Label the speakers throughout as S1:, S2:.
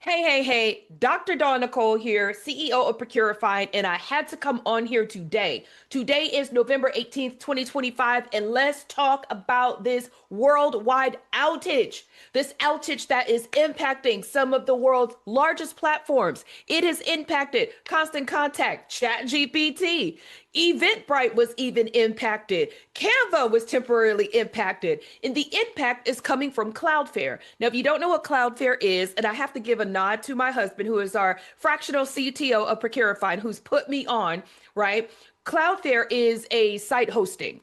S1: Hey, Dr. Dawn Nicole here, CEO of ProcuraFind, and I had to come on here today. Today is November 18th, 2025, and let's talk about this worldwide outage. This outage that is impacting some of the world's largest platforms. It has impacted Constant Contact, ChatGPT. Eventbrite was even impacted. Canva was temporarily impacted. And the impact is coming from Cloudflare. Now, if you don't know what Cloudflare is, and I have to give a nod to my husband, who is our fractional CTO of ProcuraFind, who's put me on, right? Cloudflare is a site hosting.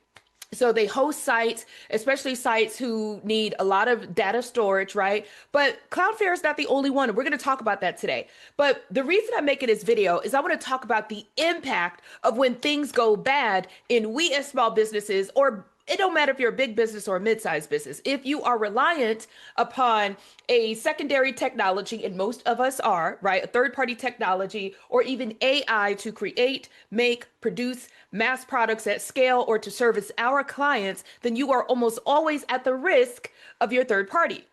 S1: So they host sites, especially sites who need a lot of data storage, right? But Cloudflare is not the only one. And we're going to talk about that today. But the reason I'm making this video is I want to talk about the impact of when things go bad in we as small businesses, or it don't matter if you're a big business or a mid-sized business. If you are reliant upon a secondary technology, and most of us are, right? A third-party technology or even AI to create, make, produce mass products at scale or to service our clients, then you are almost always at the risk of your third party.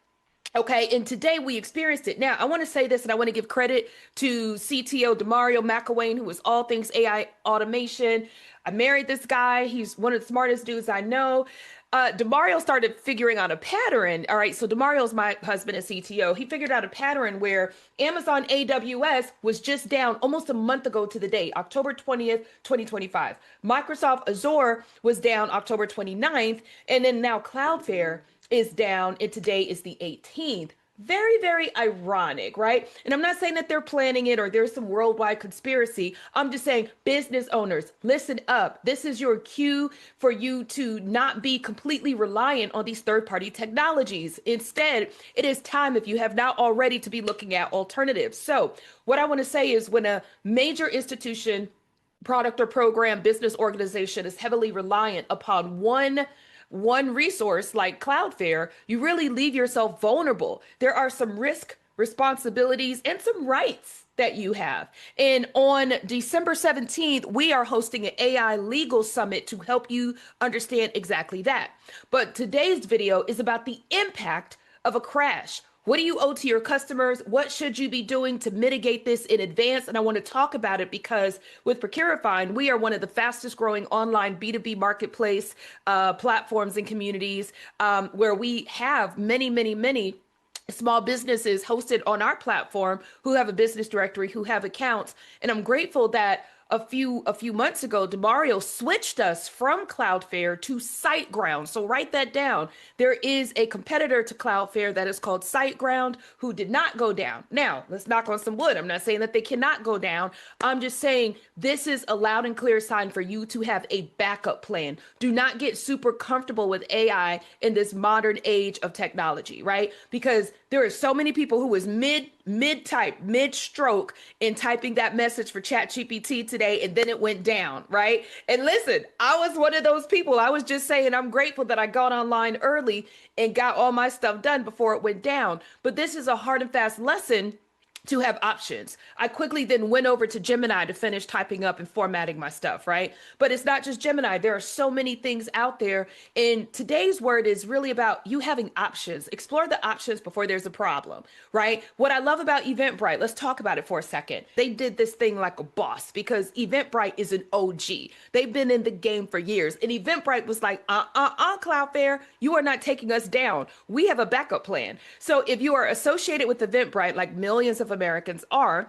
S1: Okay, and today we experienced it. Now, I want to say this, and I want to give credit to CTO Demario McElwain, who is all things AI automation. I married this guy. He's one of the smartest dudes I know. Demario started figuring out a pattern. All right, so Demario's my husband and CTO. He figured out a pattern where Amazon AWS was just down almost a month ago to the date, October 20th, 2025. Microsoft Azure was down October 29th, and then now Cloudflare is down, and today is the 18th. Very ironic, right? And I'm not saying that they're planning it or there's some worldwide conspiracy. I'm just saying, business owners, listen up. This is your cue for you to not be completely reliant on these third-party technologies. Instead, it is time, if you have not already, to be looking at alternatives. So what I want to say is, when a major institution, product or program, business organization is heavily reliant upon one resource like Cloudflare, you really leave yourself vulnerable. There are some risk, responsibilities, and some rights that you have. And on December 17th, we are hosting an AI legal summit to help you understand exactly that. But today's video is about the impact of a crash. What do you owe to your customers? What should you be doing to mitigate this in advance? And I want to talk about it because with ProcuraFind, we are one of the fastest growing online B2B marketplace platforms and communities, where we have many small businesses hosted on our platform who have a business directory, who have accounts. And I'm grateful that a few months ago, Demario switched us from Cloudflare to SiteGround. So write that down. There is a competitor to Cloudflare that is called SiteGround, who did not go down. Now, let's knock on some wood. I'm not saying that they cannot go down. I'm just saying this is a loud and clear sign for you to have a backup plan. Do not get super comfortable with AI in this modern age of technology, right? Because there are so many people who is mid-type, mid-stroke in typing that message for ChatGPT today, and then it went down, right? And listen, I was one of those people. I was just saying I'm grateful that I got online early and got all my stuff done before it went down. But this is a hard and fast lesson to have options. I quickly then went over to Gemini to finish typing up and formatting my stuff, right? But it's not just Gemini. There are so many things out there. And today's word is really about you having options. Explore the options before there's a problem, right? What I love about Eventbrite, let's talk about it for a second. They did this thing like a boss because Eventbrite is an OG. They've been in the game for years. And Eventbrite was like, Cloudflare, you are not taking us down. We have a backup plan. So if you are associated with Eventbrite, like millions of Americans are,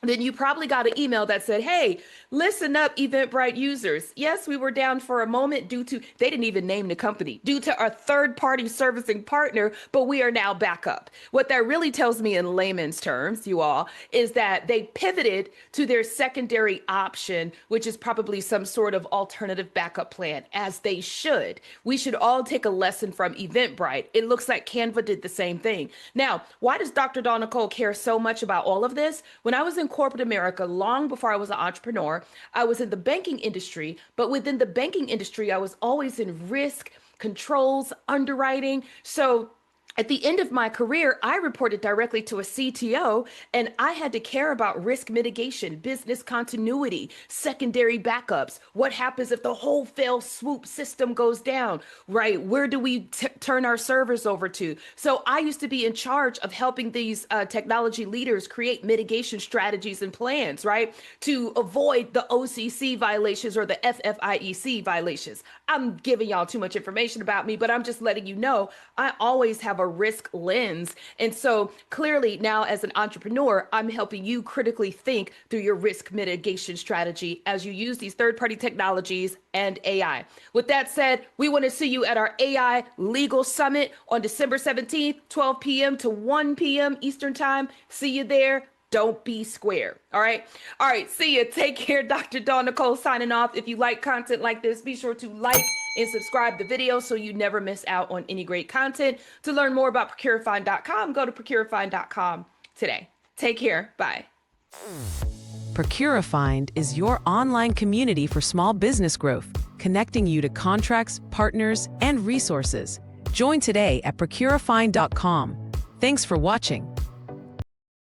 S1: then you probably got an email that said, hey, listen up, Eventbrite users. Yes, we were down for a moment due to, they didn't even name the company, due to our third-party servicing partner, but we are now back up. What that really tells me in layman's terms, you all, is that they pivoted to their secondary option, which is probably some sort of alternative backup plan, as they should. We should all take a lesson from Eventbrite. It looks like Canva did the same thing. Now, why does Dr. Dawn Nicole care so much about all of this? When I was in corporate America, long before I was an entrepreneur, I was in the banking industry, but within the banking industry, I was always in risk, controls, underwriting. So At the end of my career, I reported directly to a CTO, and I had to care about risk mitigation, business continuity, secondary backups. What happens if the whole fail swoop system goes down, right? Where do we turn our servers over to? So I used to be in charge of helping these technology leaders create mitigation strategies and plans, right? To avoid the OCC violations or the FFIEC violations. I'm giving y'all too much information about me, but I'm just letting you know I always have a risk lens. And so clearly now as an entrepreneur, I'm helping you critically think through your risk mitigation strategy as you use these third-party technologies and AI. With that said, we want to see you at our AI Legal Summit on December 17th, 12 p.m. to 1 p.m. Eastern Time. See you there. Don't be square. All right. All right. See you. Take care. Dr. Dawn Nicole signing off. If you like content like this, be sure to like and subscribe the video so you never miss out on any great content. To learn more about ProcuraFind.com, go to ProcuraFind.com today. Take care. Bye.
S2: ProcuraFind is your online community for small business growth, connecting you to contracts, partners, and resources. Join today at ProcuraFind.com. Thanks for watching.